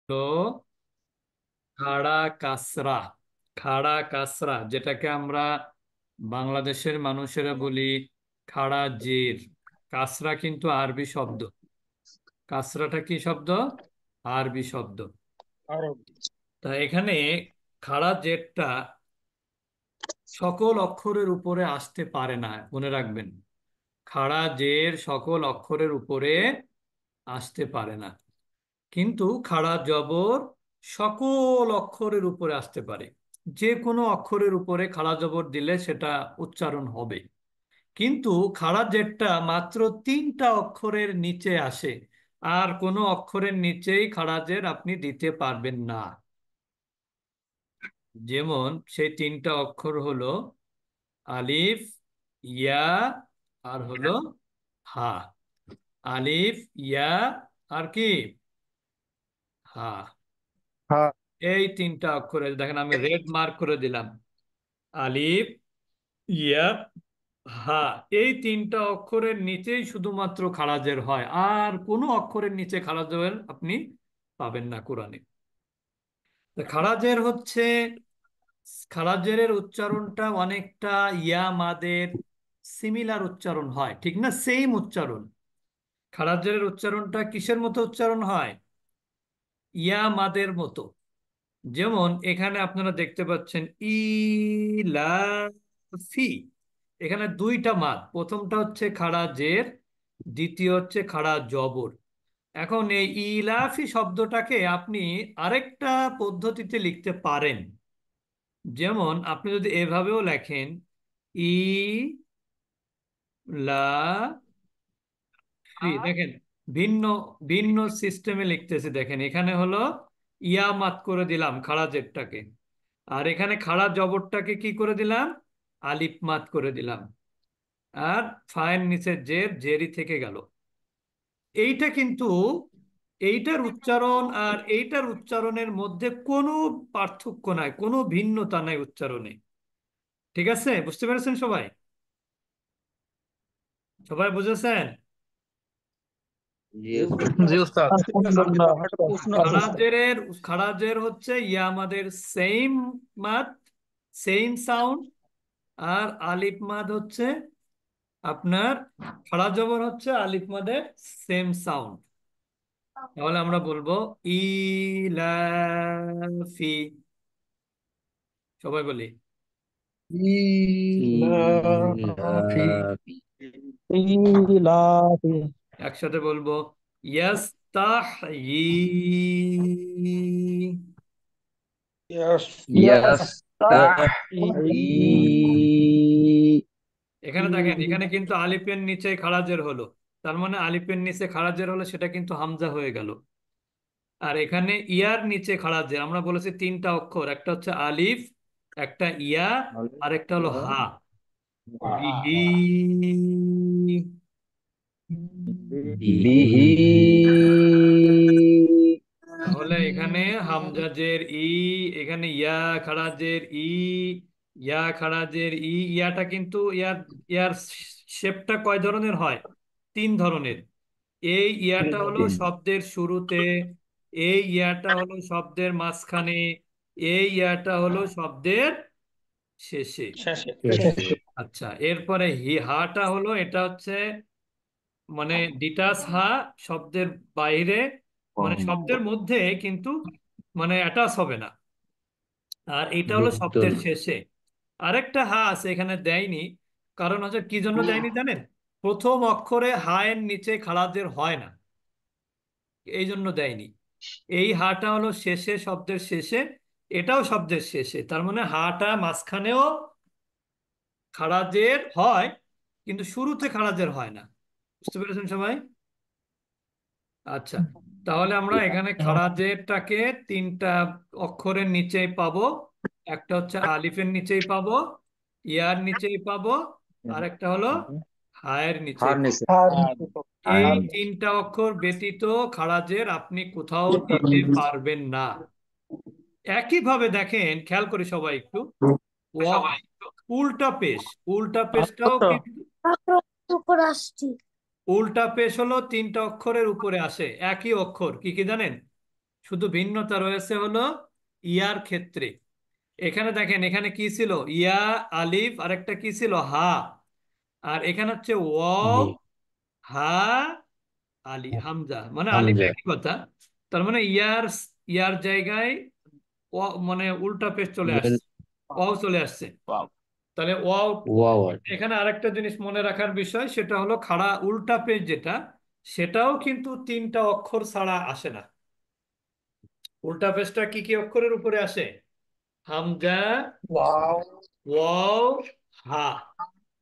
তো খাড়া কাসরা। খাড়া কাসরা যেটাকে আমরা বাংলাদেশের মানুষেরা বলি খাড়া জের। কাসরা কিন্তু আরবি শব্দ। কাসরাটা কি শব্দ? আরবি শব্দ। আরব। তা এখানে খাড়া জেরটা সকল অক্ষরের উপরে আসতে পারে না, মনে রাখবেন। খাড়া জের সকল অক্ষরের উপরে আসতে পারে না, কিন্তু খাড়া জবর সকল অক্ষরের উপরে আসতে পারে। যে কোনো অক্ষরের উপরে খাড়া জবর দিলে সেটা উচ্চারণ হবে। কিন্তু খাড়া জেরটা মাত্র 3টা অক্ষরের নিচে আসে, আর কোনো অক্ষরের নিচেই খাড়া জের আপনি দিতে পারবেন না। যেমন সেই 3টা অক্ষর হলো আলিফ, ইয়া, আর হলো হা। আলিফ, ইয়া, আর কি? হা। হ্যাঁ। এই 3টা অক্ষরে দেখেন, আমি রেড মার্ক করে দিলাম। আলিফ, ইয়া, হা। এই 3টা অক্ষরের নিচেই শুধুমাত্র খাড়াজের হয়, আর কোনো অক্ষরের নিচে খাড়াজের আপনি পাবেন না কোরআনে। তো খাড়াজের হচ্ছে, খাড়াজের উচ্চারণটা অনেকটা ইয়া মাদের সিমিলার উচ্চারণ হয়, ঠিক না? সেম উচ্চারণ। খাড়াজের উচ্চারণটা কিসের মতো উচ্চারণ হয়? ইয়া মাদের মতো। যেমন এখানে আপনারা দেখতে পাচ্ছেন ইলাফি। এখানে 2টা মাদ, প্রথমটা হচ্ছে খাড়া জের, দ্বিতীয় হচ্ছে খাড়া জবর। এখন এই ইলাফি শব্দটাকে আপনি আরেকটা পদ্ধতিতে লিখতে পারেন। যেমন আপনি যদি এভাবেও লেখেন ই লা ফি, দেখেন ভিন্ন ভিন্ন সিস্টেমে লিখতেছে। দেখেন এখানে হলো ইয়ামাত করে দিলাম খাড়া জেরটাকে, আর এখানে খাড়া জবরটাকে কি করে দিলাম? আলিফ মাত করে দিলাম। আর ফায়ের নিচে জের, জেরই থেকে গেল। এইটা কিন্তু, এইটার উচ্চারণ আর এইটার উচ্চারণের মধ্যে কোনো পার্থক্য নাই, কোনো ভিন্নতা নাই উচ্চারণে। ঠিক আছে? বুঝতে পেরেছেন সবাই? সবাই বুঝেছেন? জি উস্তাদ। জি উস্তাদ। আলহামদুলিল্লাহ। একটা প্রশ্ন আছে উস্তাদ। খাড়াজের, খাড়াজের হচ্ছে ইয়া আমাদের সেম মাদ, সেম সাউন্ড। আর আলিফ মাদ হচ্ছে আপনার, খাড়া জবর হচ্ছে আলিফ মাদের সেম সাউন্ড। তাহলে আমরা বলবো ইলাফি। সবাই বলি ইলাফি। ইলাফি। ইলাফি। একসাথে বলবো ইয়াস্তাহয়ি। ইয়াস্তাহি। ইয়াস্তাহি। এখানে দেখেন, এখানে কিন্তু আলিফের নিচে খাড়াজের হলো, তার মানে আলিফের নিচে খাড়াজের হলো, সেটা কিন্তু হামজা হয়ে গেল। আর এখানে ইয়ার নিচে খাড়াজের, আমরা বলেছি 3টা অক্ষর, একটা হচ্ছে আলিফ, একটা ইয়া, আর একটা হলো হা। বিহি। বিহি। তাহলে এখানে হামজাজের ই, এখানে ইয়া খাড়াজের ই, ইয়া খাড়াজের ই। ইয়াটা কিন্তু ইয়ার, ইয়ার শেপটা কয় ধরনের হয়? 3 ধরনের। এই ইয়াটা হলো তিন। শব্দের শুরুতে, এই ইয়াটা হলো শব্দের মাঝখানে, এই ইয়াটা হলো শব্দের শেষে। শেষে। শেষে। আচ্ছা, এরপরে হাটা হলো, এটা হচ্ছে মানে ডিটাস হা, শব্দের বাইরে, মানে শব্দের মধ্যে কিন্তু মানে অ্যাটাচ হবে না। আর এটা হলো যুক্ত শব্দের না। শেষে। আরেকটা হা আছে এখানে দেয়নি, কারণ হচ্ছে কি জন্য দেয়নি জানেন? প্রথম অক্ষরে হা এর নিচে খাড়াজের হয় না, এই জন্য দেয়নি। এই হাটা হলো শেষে, শব্দের শেষে, এটাও শব্দের শেষে, তার মানে হাটা মাঝখানেও খাড়াজের হয়, কিন্তু শুরুতে খাড়াজের হয় না। বুঝতে পেরেছেন সবাই? আচ্ছা, তাহলে আমরা এখানে খাড়াজেরটাকে 3টা অক্ষরের নিচেই পাবো। একটা হচ্ছে আলিফের নিচেই পাবো, ইয়ার নিচেই পাবো, আর একটা হলো হায়ের নিচেই হার পাবো। নিচে। এই হার। 3টা অক্ষর ব্যতীত খাড়াজের আপনি কোথাও দিতে পারবেন না। একইভাবে দেখেন, খেয়াল করে সবাই একটু, ওয়া- উল্টা পেশ। উল্টা পেশটাও কিন্তু, উপর আসছি। উল্টা পেশ হলো 3টা অক্ষরের উপরে আসে, একই অক্ষর কি কি জানেন? শুধু ভিন্নতা রয়েছে হলো ইয়ার ক্ষেত্রে। এখানে দেখেন, এখানে কি ছিল? ইয়া, আলিফ, আর একটা কি ছিল? হা। আর এখানে হচ্ছে ওয়াও, আলিফ হা, হামজা, মানে আলিফ হামজা। একই কথা। তার মানে ইয়ার ইয়ার জায়গায় মানে উল্টা পেশ চলে আসছে, ওয়াও চলে আসছে। তাহলে ওয়াও। ওয়াও। এখানে আরেকটা জিনিস মনে রাখার বিষয়, সেটা হলো খাড়া উল্টা পেশ যেটা, সেটাও কিন্তু তিনটা অক্ষর ছাড়া আসে না। উল্টা পেশটা কি কি অক্ষরের উপরে আসে? হামজা, ওয়াও, ওয়াও, হা।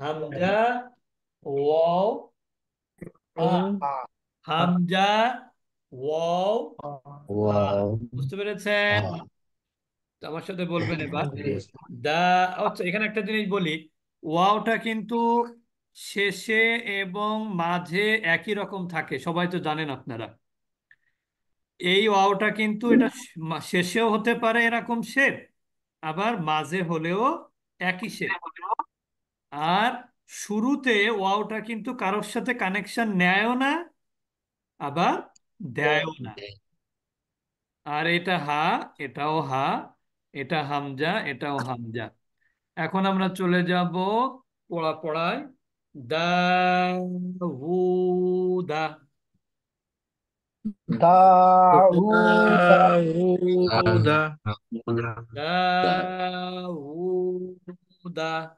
হামজা, ওয়াও, হা। হামজা, ওয়াও, হা। ওয়াও। বুঝতে পেরেছেন? তো আমার সাথে বলবেন এবার। দা। আচ্ছা, এখানে একটা জিনিস বলি, ওয়াওটা কিন্তু শেষে এবং মাঝে একই রকম থাকে, সবাই তো জানেন আপনারা। এই ওয়াওটা কিন্তু এটা শেষেও হতে পারে এরকম শেপ, আবার মাঝে হলেও একই শেপ। আর শুরুতে ওয়াওটা কিন্তু কারোর সাথে কানেকশন নেয়ও না, আবার দেয়ও না। আর এটা হা, এটাও হা, এটা হামজা, এটাও হামজা। এখন আমরা চলে যাব পড়ায়। দা, হু, দা। দাউদা, দাউদা। দা, হু, দা।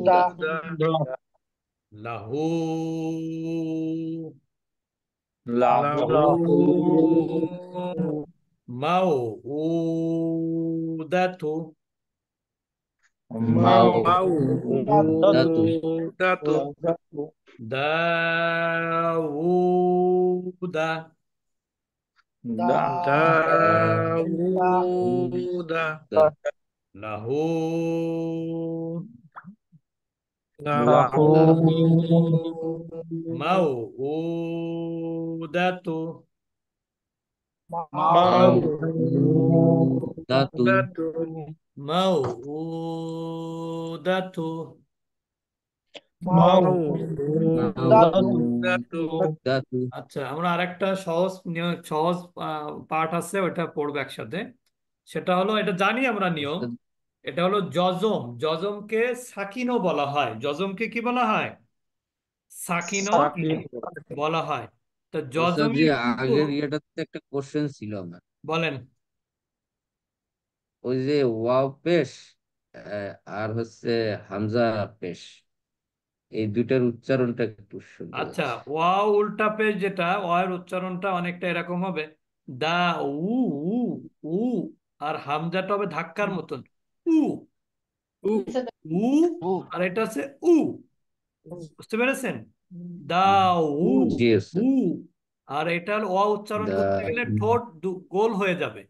দাউদা, লাহু, লাহু, মাও, উ, দাতু। মাউদাতু। দাউদা। দাউদা, লাহু, লাহু, মাও, উ, দাতু। মাউদাতু। মাও, উ, দাতু। মাউদাতু। আচ্ছা, আমরা আরেকটা সহজ সহজ পার্ট আছে, ওটা পড়বো একসাথে। সেটা হলো, এটা জানি আমরা নিয়ম। এটা হলো যজম। যজমকে সাকিনও বলা হয়। যজমকে কি বলা হয়? সাকিনও বলা হয়। তো ওস্তাদ যজমে যে কিন্তু, আগের ইয়েটাতে একটা কোশ্চেন ছিল আমার। বলেন। ওই যে ওয়াও পেশ আর হচ্ছে হামজা পেশ, এই দুইটার উচ্চারণটা একটু শুনতে আচ্ছা, চাচ্ছি। ওয়াও উল্টা পেশ যেটা, ওয়ার উচ্চারণটা অনেকটা এরকম হবে, দা, উ, উ, উ। আর হামজাটা হবে ধাক্কার মতন, উ, উ। আর এটা হচ্ছে উ। বুঝতে পেরেছেন? দা, উ, জি উ। ওস্তাদ। আর এটা হলো অ উচ্চারণ দা করতে গেলে ঠোঁট গোল হয়ে যাবে।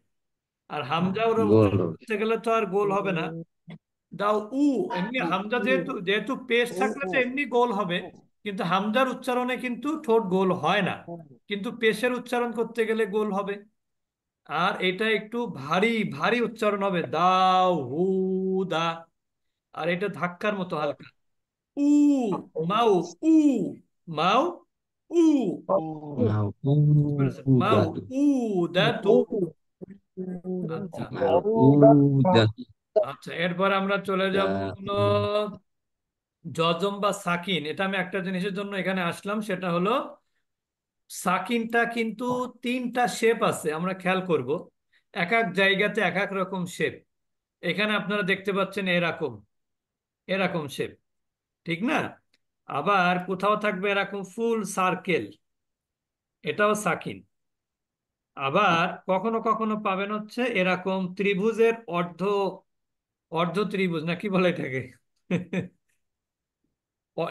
আর হামজা ওর গোল। উচ্চারণ করতে গেলে তো আর গোল হবে না। দাও, উ। এমনি হামজা যেহেতু যেহেতু পেশ থাকলে তো এমনি গোল হবে, কিন্তু হামজার উচ্চারণে কিন্তু ঠোঁট গোল হয় না, কিন্তু পেশের উচ্চারণ করতে গেলে গোল হবে। আর এটা একটু ভারী ভারী উচ্চারণ হবে, দাও, হু, দা। আর এটা ধাক্কার মতো হালকা, উ, মাউ, উ, মাউ, উ। বুঝতে পেরেছেন? মাউ, মাউদাতু। উ, দাতু। আচ্ছা। মাউদাতু। আচ্ছা, এরপর আমরা চলে দা যাব হলো জজম বা সাকিন। এটা আমি একটা জিনিসের জন্য এখানে আসলাম, সেটা হলো সাকিনটা কিন্তু তিনটা শেপ আছে, আমরা খেয়াল করব। এক এক জায়গাতে এক এক রকম শেপ। এখানে আপনারা দেখতে পাচ্ছেন এরকম এরকম শেপ, ঠিক না? আবার কোথাও থাকবে এরকম ফুল সার্কেল, এটাও সাকিন। আবার কখনো কখনো পাবেন হচ্ছে এরকম ত্রিভুজের অর্ধ অর্ধ ত্রিভুজ, না কি বলে এটাকে?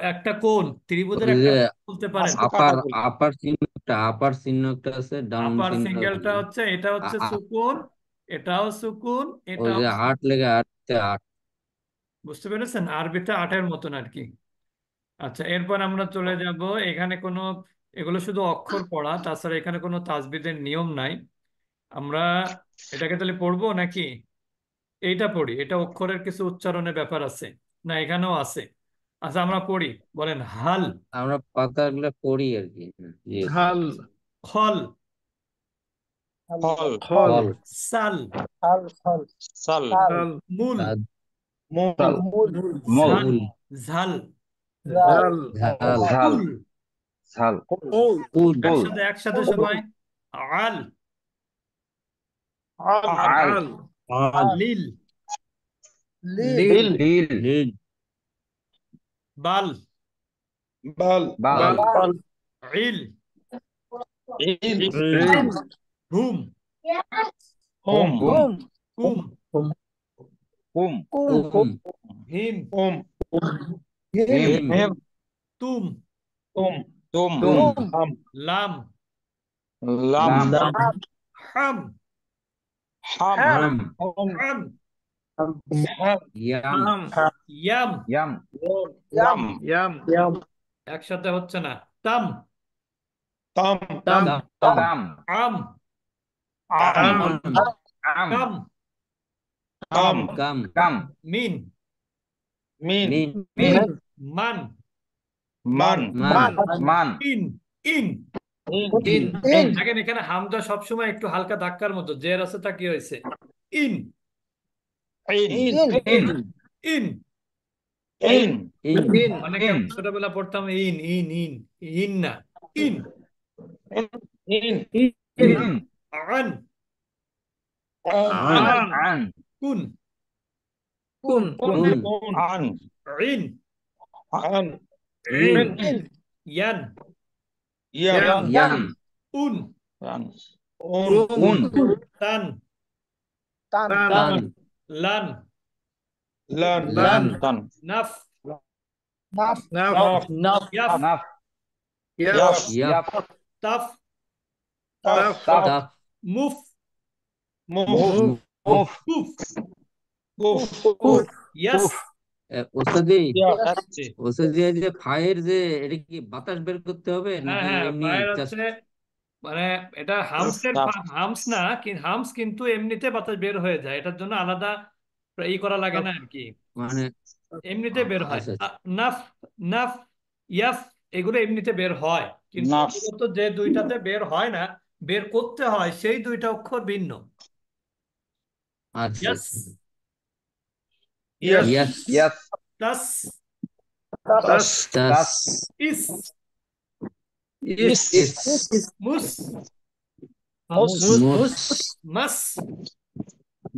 একটা কোণ, ত্রিভুজের ওই একটা যে কোণ বলতে পারেন। আপার আপার চিহ্ন একটা আছে, ডাউন আপার চিহ্ন সিঙ্গেলটা ওখানে। হচ্ছে, এটা হচ্ছে আ- আ- সুকুন, এটাও সুকুন, ওই এটাও যে আট সুকুন। লেগে আটতে আট। বুঝতে পেরেছেন? আরবিটা আটের মতন আর কি। আচ্ছা, এরপর আমরা চলে যাব। এখানে কোনো, এগুলো শুধু অক্ষর পড়া, তাছাড়া এখানে কোনো তাজবিদের নিয়ম নাই। আমরা এটাকে তাহলে পড়বো নাকি? এইটা পড়ি, এটা অক্ষরের কিছু উচ্চারণের ব্যাপার আছে, না এখানেও আছে। আচ্ছা আমরা পড়ি, বলেন হাল। আমরা পাতাগুলো পড়ি আর কি। ইয়েস। হাল, খল। ফল, খল, ফল। সাল। সাল, সাল, মূল। সাদ। মূল, মূল, ঝাল। মূল। ঝাল। ঝাল, ঝাল। ঝাল, কুল। ঝাল, কুল, কুল। কুল, একসাথে একসাথে সবাই। আল। আল, আল, আল। লিল। লিল, লিল, লীল। বাল। বাল, বাল। বাল, ইল। ইল, ইল, হুম। হুম, কুম। হুম, কুম। হিম। হুম, হিম। হিম, তুম। তুম, তুম, তুম। হাম, লাম। লাম, লাম। হাম। হাম, হাম। হুম, হাম। হাম, ইয়াম। হাম, ইয়াম। ইয়াম, ইয়াম, ইয়াম, একসাথে হচ্ছে না। তাম। তাম, তাম, তাম। তাম, আম। আম, আম, আম, কাম। কাম, কাম। কাম, মিন। মিন, মিন। মিন, মান। মান, মান। মান, ইন। ইন। ইন, ইন, ইন, দেখেন এখানে হামজা সবসময় একটু হালকা ধাক্কার মতো, জের আছে তা কি হয়েছে? ইন। ইন, ইন, ইন। ইন, ইন। ইন, অনেকে ইন, ছোটবেলা পড়তাম ইন ইন ইন। ইন না, ইন। ইন, ইন, ইন, আন। আন। আন, আন, কুন। কুন, কুন। আন, ইন। আন, ইন, ইন। ইয়ান। ইয়ান, ইয়ান। উন। ইয়ান, উন, তান। তান, তান। লান। লান, লান। তান, নাফ। নাফ, ইয়াফ। নাফ, ইয়াফ, ইয়াফ। তাফ। তাফ, তাফ। মুফ। মুফ, মুফ, মুফ, কুফ। কুফ, কুফ, ইয়াস। ওস্তাদি, ইয়াস, ওস্তাদি এই যে ফায়ের যে এটা কি বাতাস বের করতে হবে হ্যাঁ নাকি হ্যাঁ, এমনি ফায়ার জাস্ট? হচ্ছে মানে এটা হামসের তাপ, হামস না, হামস কিন্তু এমনিতে বাতাস বের হয়ে যায়, এটার জন্য আলাদা ই করা লাগে না আর কি, মানে এমনিতে বের হয়। আচ্ছা আচ্ছা। নাফ। নাফ। ইয়াফ। এগুলো এমনিতে বের হয়, কিন্তু নাফ, মূলত যে দুইটাতে বের হয় না, বের করতে হয় সেই দুইটা অক্ষর ভিন্ন। আচ্ছা ইয়াস। আচ্ছা। ইয়াস, ইয়াস। ইয়াস, তাস। তাস, তাস। ইস। ইস, ইস। মুস। মুস, মুস। মাস।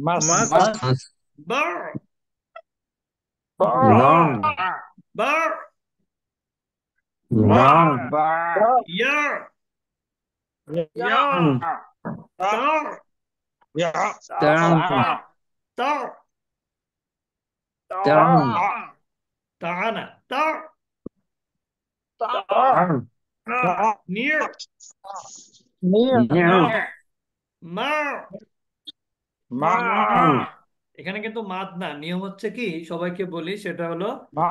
মাস, মাস, মাস। বার। লং। বার। লং। বা, ইয়ার। ইয়াং, তার। ইয়া, টাং। তার। টাং। তাহানা। তার। টাং। নির। নিউ। মার। মা, এখানে কিন্তু মাদ না, নিয়ম হচ্ছে কি সবাইকে বলি, সেটা হলো মা,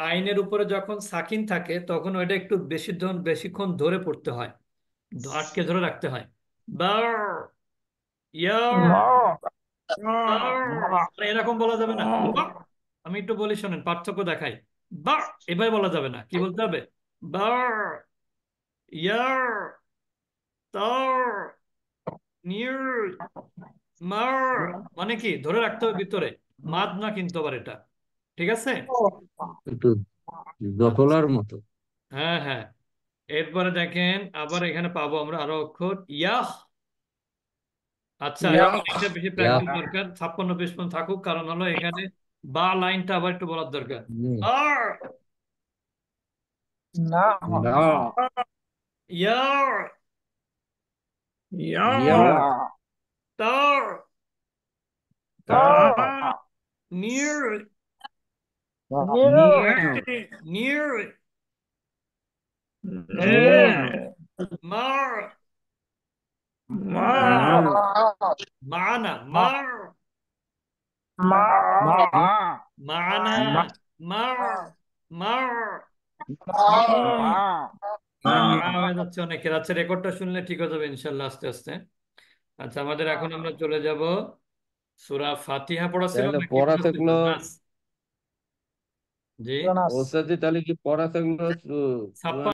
আইনের উপরে যখন সাকিন থাকে তখন ওইটা একটু বেশিক্ষণ ধরে পড়তে হয়, আটকে ধরে রাখতে হয়। বার। ইয়ার। তার। মানে এরকম বলা যাবে না। বা। আমি একটু বলি শোনেন, পার্থক্য দেখাই। বা। এভাবে বলা যাবে না, কি বলতে হবে? বার। ইয়ার। তার। নির। মার। মানে কি ধরে রাখতে হবে ভিতরে, মাদ না কিন্তু আবার এটা, ঠিক আছে? একটু আচ্ছা। জটলার মতো। হ্যাঁ হ্যাঁ। এরপরে দেখেন আবার এখানে পাবো আমরা আরো অক্ষর ইয়াহ। আচ্ছা, ইয়াং, এটা বেশি ইয়া। প্র্যাকটিস দরকার, 56-55 থাকুক, কারণ হলো এখানে বা লাইনটা আবার একটু বলার দরকার। আর। না। ইয়ার। ইয়াং, ইয়া। তার। তা, নির। নিউ। নির। নে, মার। মা, মান। মানা। মার। মা, মানা। মার। মার। হয়ে যাচ্ছে অনেকের। আচ্ছা, রেকর্ডটা শুনলে ঠিক হয়ে যাবে ইনশাল্লাহ আস্তে আস্তে। আচ্ছা, আমাদের এখন আমরা চলে যাব সূরা ফাতিহা পড়া ছিল তাহলে নাকি পড়া পড়া ছিল? থাকলো। নাস। জি Jonas. ওর সাথে তাহলে কি পড়া থাকলো? ছাপ্পান্ন